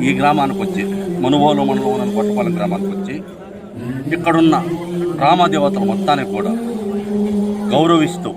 ఈ గ్రామానికి వచ్చి మనుబోలు మండలం కొట్టపాలెం గ్రామానికి వచ్చి ఇక్కడున్న గ్రామదేవతల మొత్తానికి కూడా గౌరవిస్తూ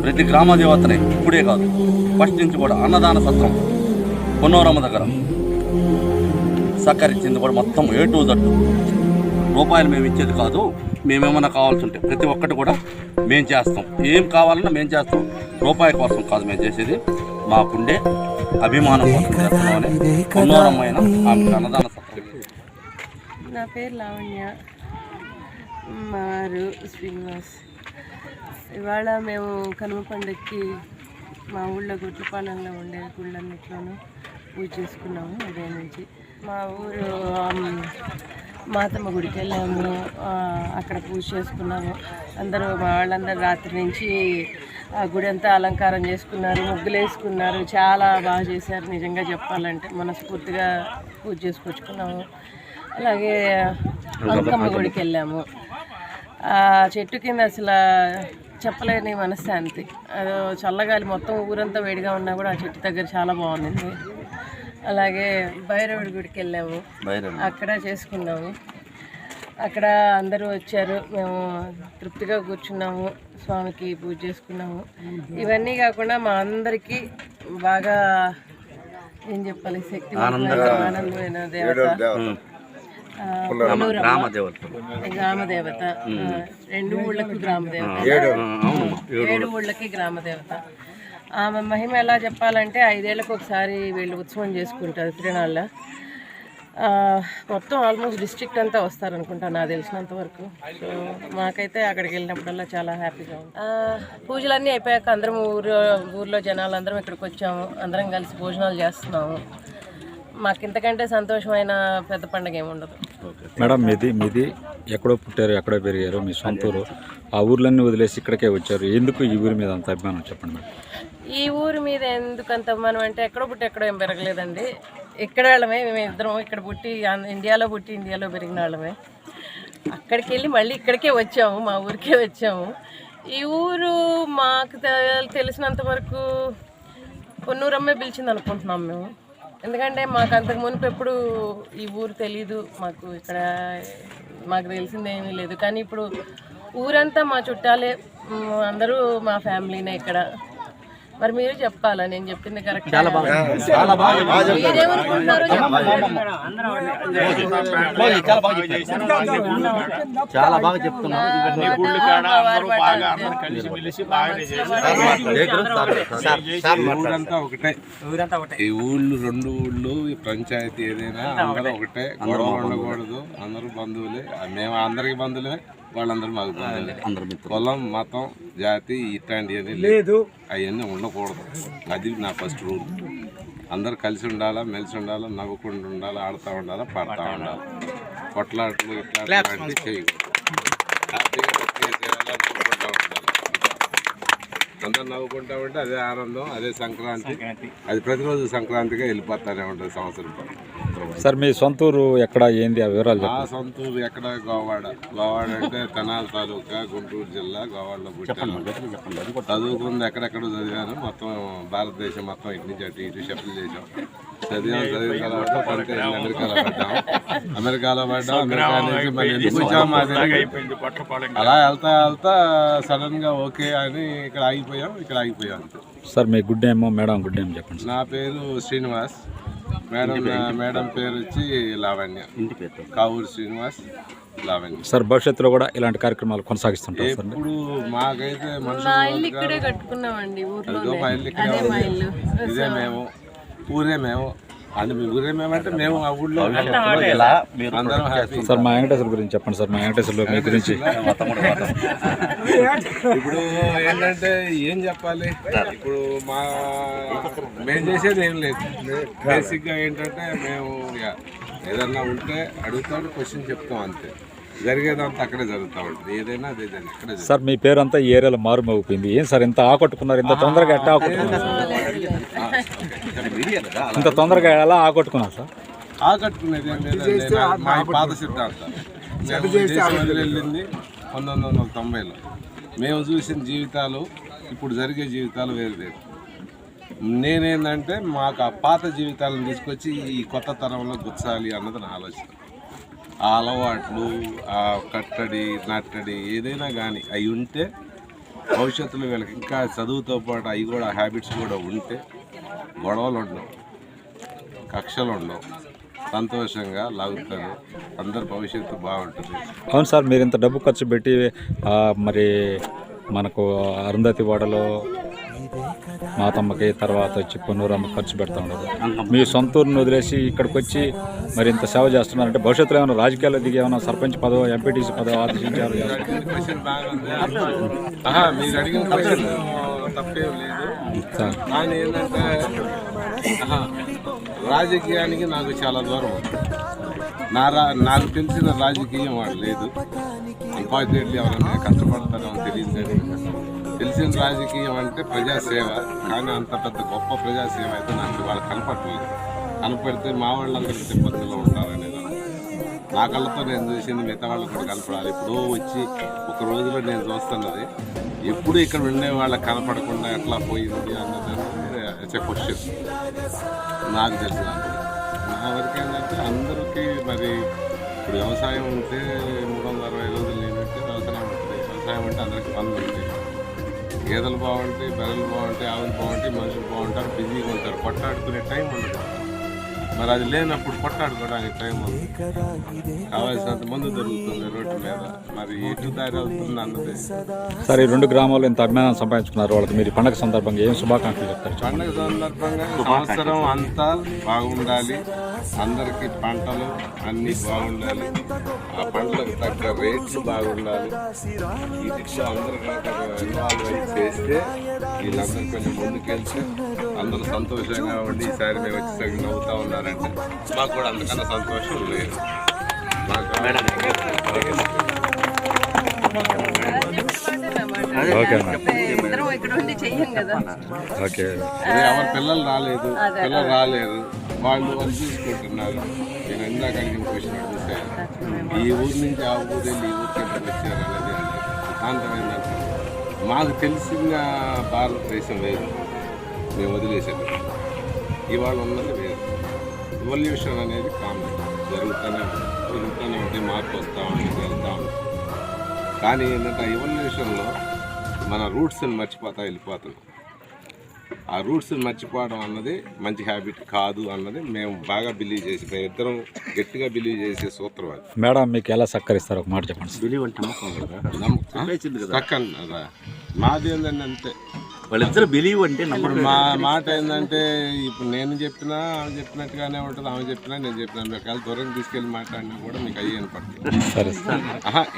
ప్రతి గ్రామదేవతని ఇప్పుడే కాదు ఫస్ట్ నుంచి కూడా అన్నదాన సత్రం పొన్నూరమ్మ దగ్గర సహకరించింది కూడా మొత్తం A to Z రూపాయలు మేము ఇచ్చేది కాదు. మేమేమన్నా కావాల్సి ఉంటే ప్రతి ఒక్కటి కూడా మేము చేస్తాం. ఏం కావాలన్నా మేము చేస్తాం. రూపాయి కోసం కాదు మేము చేసేది, మాకుండే అభిమానం కోసం చేస్తున్నామని పొన్నూరమ్మైన ఆమె అన్నదాన సత్రం. నా పేరు లావణ్య, మారు శ్రీనివాస్. ఇవాళ మేము కనుమ పండుగకి మా ఊళ్ళో గుట్లపాలెంలో ఉండే గుళ్ళన్నిట్లోనూ పూజ చేసుకున్నాము. ఉదయం నుంచి మా ఊరు మాతమ్మ గుడికి వెళ్ళాము, అక్కడ పూజ చేసుకున్నాము. అందరూ మా వాళ్ళందరూ రాత్రి నుంచి ఆ గుడి అంతా అలంకారం చేసుకున్నారు, ముగ్గులు వేసుకున్నారు, చాలా బాగా చేశారు. నిజంగా చెప్పాలంటే మనస్ఫూర్తిగా పూజ చేసుకొచ్చుకున్నాము. అలాగే అంకమ్మ గుడికి వెళ్ళాము. ఆ చెట్టు కింద అసలు చెప్పలేని మనశ్శాంతి, అదో చల్లగాలి, మొత్తం ఊరంతా వేడిగా ఉన్నా కూడా ఆ చెట్టు దగ్గర చాలా బాగుంది. అలాగే భైరవుడి గుడికి వెళ్ళాము, అక్కడ చేసుకున్నాము. అక్కడ అందరూ వచ్చారు, మేము తృప్తిగా కూర్చున్నాము, స్వామికి పూజ చేసుకున్నాము. ఇవన్నీ కాకుండా మా అందరికీ బాగా ఏం చెప్పాలి, శక్తి ఆనందమైన దేవత గ్రామదేవత. 2 ఊళ్ళకి గ్రామదేవత, 7 ఊళ్ళకి గ్రామదేవత. ఆమె మహిమ ఎలా చెప్పాలంటే 5 ఏళ్ళకి ఒకసారి వీళ్ళు ఉత్సవం చేసుకుంటారు తిరునాళ్ళ. మొత్తం ఆల్మోస్ట్ డిస్ట్రిక్ట్ అంతా వస్తారనుకుంటా నాకు తెలిసినంత వరకు. సో మాకైతే అక్కడికి వెళ్ళినప్పుడల్లా చాలా హ్యాపీగా ఉంది. పూజలన్నీ అయిపోయాక అందరం ఊర్లో జనాలు అందరం ఇక్కడికి వచ్చాము, అందరం కలిసి భోజనాలు చేస్తున్నాము. మాకు ఇంతకంటే సంతోషమైన పెద్ద పండుగ ఏముండదు. మేడం, మీది ఎక్కడో పుట్టారు, ఎక్కడో పెరిగారు, మీ సొంత ఊరు. ఆ ఊర్లన్నీ వదిలేసి ఇక్కడికే వచ్చారు. ఎందుకు ఈ ఊరి మీద అంత అభిమానం చెప్పండి మేడం. ఈ ఊరి మీద ఎందుకు అంత అభిమానం అంటే ఎక్కడో పుట్టి ఎక్కడో ఏం పెరగలేదండి. ఇక్కడ వాళ్ళమే, మేము ఇద్దరం ఇక్కడ పుట్టి ఇండియాలో పెరిగిన వాళ్ళమే. అక్కడికి వెళ్ళి మళ్ళీ ఇక్కడికే వచ్చాము, మా ఊరికే వచ్చాము. ఈ ఊరు మాకు తెలిసినంత వరకు పొన్నూరమ్మే పిలిచింది అనుకుంటున్నాం మేము. ఎందుకంటే మాకు అంతకు మునుపు ఎప్పుడు ఈ ఊరు తెలీదు, ఇక్కడ మాకు తెలిసిందేమీ లేదు. కానీ ఇప్పుడు ఊరంతా మా చుట్టాలే, అందరూ మా ఫ్యామిలీనే ఇక్కడ. మరి మీరు చెప్పాలా, నేను చెప్పింది కరెక్ట్? మీరేమనుకుంటున్నారో చాలా బాగా చెప్తున్నారు. ఈ ఊళ్ళు 2 ఊళ్ళు, ఈ పంచాయతీ ఏదైనా అందరూ ఒకటే, గొడవ ఉండకూడదు. అందరూ బంధువులే, మేము అందరికి బంధువులే, వాళ్ళందరూ మాకు బంధువులే. కులం, మతం, జాతి ఇట్లాంటివన్నీ లేదు, అవన్నీ ఉండకూడదు. అది నా ఫస్ట్ రూల్. అందరు కలిసి ఉండాలా, మెలిసి ఉండాలా, నవ్వుకుంటూ ఉండాలి, ఆడుతూ ఉండాలా, పాడుతూ ఉండాలి. కొట్లాట్లు ఇట్లాంటివి చేయకూడదు. హ్యాపీగా నవ్వుకుంటూ ఉండాలి. అందరు నవ్వుకుంటా ఉంటే అదే ఆనందం, అదే సంక్రాంతి. అది ప్రతిరోజు సంక్రాంతిగా వెళ్ళిపోతానే ఉంటుంది సంవత్సరం. సార్, మీ సొంత ఊరు ఎక్కడ, ఏంది ఆ వివరాలు? మా సొంత ఊరు ఎక్కడ? గోవాడ అంటే తెనాలి తాలూకా, గుంటూరు జిల్లా, గోవాడలో పుట్టాను. చదువుకుంది ఎక్కడెక్కడో చదివాను, మొత్తం భారతదేశం మొత్తం ఇటు నుంచి అటు ఇటు షఫిల్ చేసాం. చదివిన తర్వాత అమెరికాలో పడ్డాం. అమెరికా నుంచి మళ్ళీ ఎందుకు వచ్చాము అలా వెళ్తా సడన్ గా ఓకే అని ఇక్కడ ఆగిపోయాం అంతే. సార్, మీ good name, madam good name చెప్పండి. నా పేరు శ్రీనివాస్, మేడం పేరు వచ్చి లావణ్య. కావూరు శ్రీనివాస్, లావణ్య. సార్, భవిష్యత్తులో కూడా ఇలాంటి కార్యక్రమాలు కొనసాగిస్తుంటారు? ఇప్పుడు మాకైతే ఇక్కడే కట్టుకున్నామండి, ఇదే మేము ఊరే మేము అంటే మీ ఊరే మేమంటే మేము ఆ ఊళ్ళో అందరం హ్యాపీ. సార్, మా వెంకటేశ్వర గురించి చెప్పండి సార్. మా వెంకటేశ్వరలో మీ గురించి ఇప్పుడు ఏంటంటే ఏం చెప్పాలి, ఇప్పుడు మేము చేసేది ఏం లేదు. బేసిక్గా ఏంటంటే మేము ఏదన్నా ఉంటే అడుగుతాడు, క్వశ్చన్ చెప్తాం అంతే. జరిగేదంతా అక్కడే జరుగుతూ ఉంటుంది, ఏదైనా అదే అక్కడే. సార్, మీ పేరు అంతా ఈ ఏరియాలో మారుమోగిపోయింది. ఏం సార్ ఇంత ఆకట్టుకున్నారు? ఇంత తొందరగా ఎట్లా ఆకట్టుకున్నారు? ఇంత తొందరగా ఎలా ఆకట్టుకున్నారు సార్? ఆకట్టుకునేది ఏం లేదండి, మా పాత సిద్ధాంతం. వెళ్ళింది 1990లో. మేము చూసిన జీవితాలు, ఇప్పుడు జరిగే జీవితాలు వేరు వేరు. నేనేందంటే మాకు ఆ పాత జీవితాలను తీసుకొచ్చి ఈ కొత్త తరంలో గుచ్చాలి అన్నది నా ఆలోచన. ఆ అలవాట్లు, ఆ కట్టడి నట్టడి ఏదైనా కానీ అవి ఉంటే భవిష్యత్తులో వీళ్ళకి ఇంకా చదువుతో పాటు అవి కూడా హ్యాబిట్స్ కూడా ఉంటే గొడవలు ఉండవు, కక్షలు ఉండవు, సంతోషంగా లాగుతారు, అందరి భవిష్యత్తు బాగుంటుంది. అవును సార్, మీరు ఇంత డబ్బు ఖర్చు పెట్టి మరి మనకు అరుంధతి వాడలో మాతమ్మకి తర్వాత వచ్చి పొన్నూరమ్మ ఖర్చు పెడతా ఉండదు. మీ సొంత ఊరిని వదిలేసి ఇక్కడికి వచ్చి మరి ఇంత సేవ చేస్తున్నారంటే భవిష్యత్తులో ఏమైనా రాజకీయాల్లో దిగి ఏమైనా సర్పంచ్ పదవి, ఎంపీటీసీ పదవి ఆదేశించారు? మీరు అడిగిన క్వశ్చన్ తప్పేం లేదు. కానీ ఏంటంటే రాజకీయానికి నాకు చాలా దూరం ఉంది. నాకు తెలిసిన రాజకీయం వాడు లేదు. అన్ఫార్చునేట్లీ ఎవరైనా కష్టపడతారో తెలియదు. కానీ తెలిసిన రాజకీయం అంటే ప్రజాసేవ. కానీ అంత పెద్ద గొప్ప ప్రజాసేవ అయితే నాకు వాళ్ళు కనపడలేదు. కనపడితే మా వాళ్ళందరికీ ఇబ్బందుల్లో ఉంటారనేది నా కళ్ళతో నేను చూసింది. మిగతా వాళ్ళు కూడా కనపడాలి. ఎప్పుడో వచ్చి ఒక రోజులో నేను చూస్తున్నది ఎప్పుడు ఇక్కడ ఉండే వాళ్ళకి కనపడకుండా ఎట్లా పోయింది అన్నది ఇట్స్ ఎ క్వశ్చన్. నాకు తెలిసిన నా వరకు ఏంటంటే అందరికీ మరి ఇప్పుడు వ్యవసాయం ఉంటే 360 రోజులు లేదంటే వ్యవసాయం ఉంటుంది. వ్యవసాయం అంటే అందరికీ పనులు ఉంటాయి. గేదెలు బాగుంటాయి, బర్రెలు బాగుంటాయి, ఆవులు బాగుంటాయి, మనుషులు బాగుంటారు, బిజీగా ఉంటారు. కొట్టాడుకునే టైం ఉండదు. మరి అది లేనప్పుడు కొట్టాడుకోవడానికి టైం ఉంది. కావాల్సినంత మందు దొరుకుతుంది రోడ్డు మీద. మరి ఎటు దారి అవుతుంది అన్నది. సార్, ఈ 2 గ్రామాల్లో ఇంత అభిమానం సంపాదించుకున్నారు. వాళ్ళకి మీరు పండగ సందర్భంగా ఏం శుభాకాంక్షలు చెప్తారు? పండుగ సందర్భంగా సంవత్సరం అంతా బాగుండాలి, అందరికీ పంటలు అన్నీ బాగుండాలి, ఆ పంటలకు తగ్గ రేట్లు బాగుండాలి. ఈ దిశలో అందరూ ఇన్వాల్వ్ అయి చేస్తే వీళ్ళందరూ కొంచెం ముందుకెళ్తే అందరూ సంతోషంగా ఉండి ఈసారి మేము వచ్చేసరికి నవ్వుతూ ఉన్నారంటే మాకు కూడా అందుకన్నా సంతోషం లేదు. ఎవరి పిల్లలు రాలేదు వాళ్ళు చూసుకుంటున్నారు. నేను ఇందాక అడిగిన క్వశ్చన్ అడుగుతాను, ఈ ఊరి నుంచి ఆ ఊరు వెళ్ళి ఈ ఊరికి ఎంత వచ్చారు అనేది సిద్ధాంతం ఏంటంటే మాకు తెలిసిన భారతదేశం వేరు, మేము వదిలేసాము. ఇవాళ ఉన్నది వేరు. ఎవల్యూషన్ అనేది కామన్ జరుగుతూనే ఉంటుంది, మార్పు వస్తూ ఉంటుంది, వెళ్తూ ఉంటుంది. కానీ ఏంటంటే ఆ ఎవల్యూషన్లో మన రూట్స్ని మర్చిపోతా వెళ్ళిపోతున్నాం. ఆ రూట్స్ని మర్చిపోవడం అన్నది మంచి హ్యాబిట్ కాదు అన్నది మేము బాగా బిలీవ్ చేసి, మేము ఇద్దరం గట్టిగా బిలీవ్ చేసే సూత్రం అది. మేడం మీకు ఎలా సహకరిస్తారు ఒక మాట చెప్పండి. బిలీవ్ అంటే నమ్మకం కదా మాది ఏంటంటే అంతే. వాళ్ళిద్దరు బిలీవ్ అంటే ఇప్పుడు మా మాట ఏంటంటే ఇప్పుడు నేను చెప్పినా ఆమె చెప్పినట్టుగానే ఉంటుంది, ఆమె చెప్పినా నేను చెప్పినా. ఒకవేళ దూరం తీసుకెళ్ళి మాట్లాడినా కూడా మీకు అయ్యి వినపడుతుంది. సరే,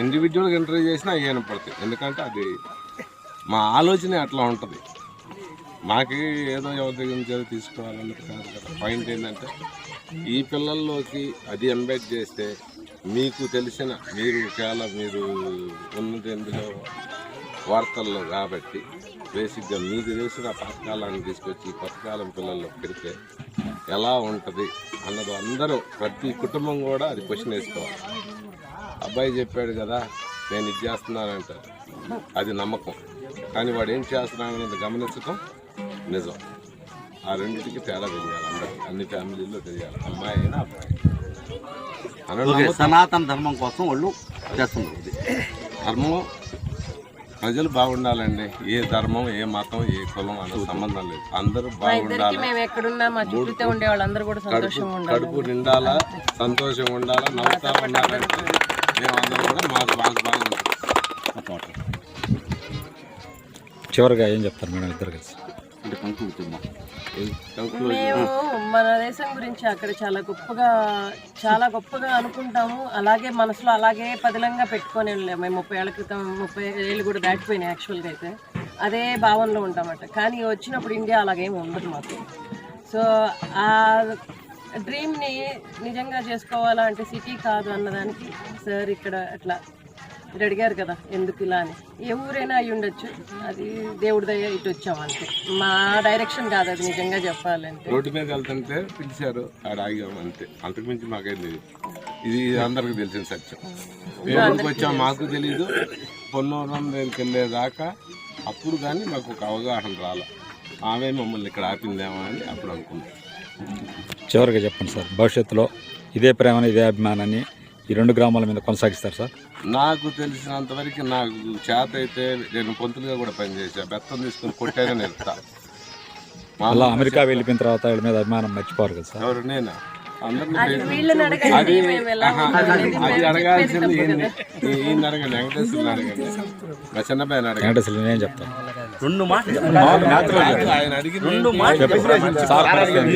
ఇండివిజువల్గా ఇంటర్వ్యూ చేసినా అయ్యి వినపడుతుంది. ఎందుకంటే అది మా ఆలోచనే అట్లా ఉంటుంది. మాకు ఏదో ఎవరి దగ్గర నుంచి ఏదో తీసుకోవాలన్నది కాదు కదా. పాయింట్ ఏంటంటే ఈ పిల్లల్లోకి అది ఎంబెడ్ చేస్తే మీకు తెలిసిన మీరు చాలా మీరు ఉన్నది ఎందులో వార్తల్లో కాబట్టి బేసిక్గా మీకు తెలిసిన పథకాలను తీసుకొచ్చి పథకాలం పిల్లల్లో పెడితే ఎలా ఉంటుంది అన్నది అందరూ ప్రతి కుటుంబం కూడా అది క్వశ్చన్ వేసుకోవాలి. అబ్బాయి చెప్పాడు కదా నేను ఇది చేస్తున్నానంటారు, అది నమ్మకం. కానీ వాడు ఏం చేస్తున్నాడన్నది గమనించడం నిజం. ఆ రెండింటికి తేడా తెలియాలి అందరికీ, అన్ని ఫ్యామిలీల్లో తెలియాలి, అమ్మాయి అయినా అబ్బాయి. సనాతన ధర్మం కోసం వాళ్ళు చేస్తున్నారు. ధర్మం ప్రజలు బాగుండాలండి. ఏ ధర్మం, ఏ మతం, ఏ కులం అనే సంబంధం లేదు. అందరూ బాగుండాలి. కడుపు నిండాలా, సంతోషంగా ఉండాలా, నవ్వుతా ఉండాలంటే మేము అందరం కూడా మాకు బాగా ఉంటాం. చివరిగా ఏం చెప్తారు మేడం ఇద్దరు కలిసి? మేము మన దేశం గురించి అక్కడ చాలా గొప్పగా అనుకుంటాము. అలాగే మనసులో అలాగే పదిలంగా పెట్టుకొని వెళ్ళాము. మేము 30 ఏళ్ల క్రితం, 30 ఏళ్ళు కూడా దాటిపోయినాయి యాక్చువల్గా అయితే. అదే భావనలో ఉంటామట. కానీ వచ్చినప్పుడు ఇండియా అలాగేమి ఉండదు మాకు. సో ఆ డ్రీమ్ని నిజంగా చేసుకోవాలా అంటే సిటీ కాదు అన్నదానికి సార్ ఇక్కడ అట్లా మీరు అడిగారు కదా ఎందుకు ఇలా అని. ఏ ఊరైనా అయి ఉండొచ్చు, అది దేవుడి దయ ఇటు వచ్చాం అంతే. మా డైరెక్షన్ కాదు అది నిజంగా చెప్పాలంటే. రోడ్డు మీద వెళ్తుంటే పిలిచారు, ఆడ ఆగాము అంతే. అంతకుమించి మాకేం తెలియదు. ఇది అందరికి తెలిసిన సత్యం. మేము ఊరికి వచ్చాం, మాకు తెలీదు. పొన్నూరం దగ్గరికి వెళ్ళేదాకా అప్పుడు కానీ మాకు ఒక అవగాహన రాలే. ఆమె మమ్మల్ని ఇక్కడ ఆపిందేమో అని అప్పుడు అనుకున్నాం. చివరిగా చెప్పండి సార్, భవిష్యత్తులో ఇదే ప్రేమని ఇదే అభిమానాన్ని ఈ 2 గ్రామాల మీద కొనసాగిస్తారు సార్? నాకు తెలిసినంతవరకు నాకు చేత అయితే నేను పొంతులుగా కూడా పనిచేసా. బెత్తం తీసుకుని కొట్టేగా నేర్పుతా. అలా అమెరికా వెళ్ళిపోయిన తర్వాత వీళ్ళ మీద అభిమానం మర్చిపోరు కదా సార్? ఎవరు నేనా? అందరినీ వీళ్ళని అడగండి, మేము ఎలా అది అడగాల్సింది ఈయన అడగండి, వెంకటేశ్వరుని అడగండి, మా చిన్నపైన అడగండి. వెంకటేశ్వరులు నేను చెప్తాను. 2 మాటలు ఆయన అడిగింది 2 మాటలు.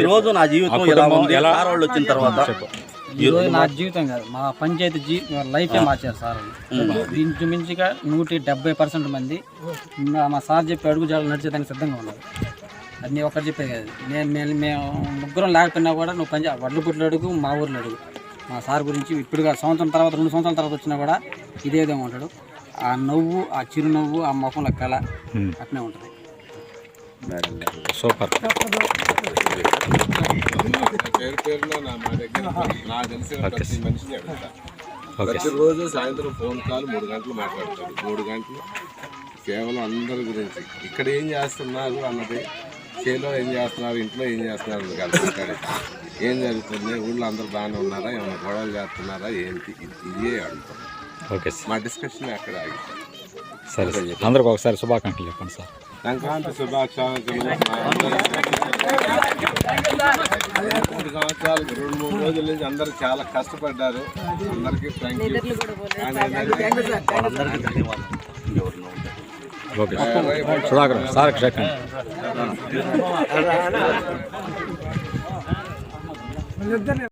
ఈ రోజు నా జీవితం ఎలా ఉంది, సార్ వాళ్ళు వచ్చిన తర్వాత ఈరోజు నా జీవితం కాదు, మా పంచాయతీ లైఫే మార్చారు సార్. దీనికి మించిగా 170% మంది మా సార్ చెప్పి అడుగు జాడలు నడిచేదానికి సిద్ధంగా ఉన్నారు. అది నేను ఒక్కటి చెప్పేది కాదు. మేము ముగ్గురం లేకపోయినా కూడా నువ్వు వడ్లు పుట్లు అడుగు, మా ఊర్లో అడుగు. మా సార్ గురించి ఇప్పుడుగా సంవత్సరం తర్వాత 2 సంవత్సరాల తర్వాత వచ్చినా కూడా ఇదే విధంగా ఉంటాడు. ఆ నవ్వు, ఆ చిరునవ్వు, ఆ ముఖంలో కళ అట్నే ఉంటుంది. సూపర్. పేరు పేరున మా దగ్గర నాకు తెలిసిన ప్రతి మనిషిని అడుగుతా. ప్రతిరోజు సాయంత్రం ఫోన్ కాల్ 3 గంటలు మాట్లాడతాడు. 3 గంటలు కేవలం అందరి గురించి, ఇక్కడ ఏం చేస్తున్నారు అన్నది, చేలో ఏం చేస్తున్నారు, ఇంట్లో ఏం చేస్తున్నారు కాదు మాట్లాడేది. ఏం జరుగుతుంది, ఊళ్ళో అందరూ బాగానే ఉన్నారా, ఏమైనా గొడవలు చేస్తున్నారా, ఏంటి, ఇదే అడుగుతాం. ఓకే సార్, మా డిస్కషన్ అక్కడ ఆగి. సరే సార్, అందరికి ఒకసారి శుభాకాంక్షలు చెప్పండి సార్. సంక్రాంతి శుభాకాంక్షలు. 3 సంవత్సరాలు 2-3 రోజుల నుంచి అందరూ చాలా కష్టపడ్డారు. అందరికీ thank you. Okay Sudhakar sir చెప్పండి.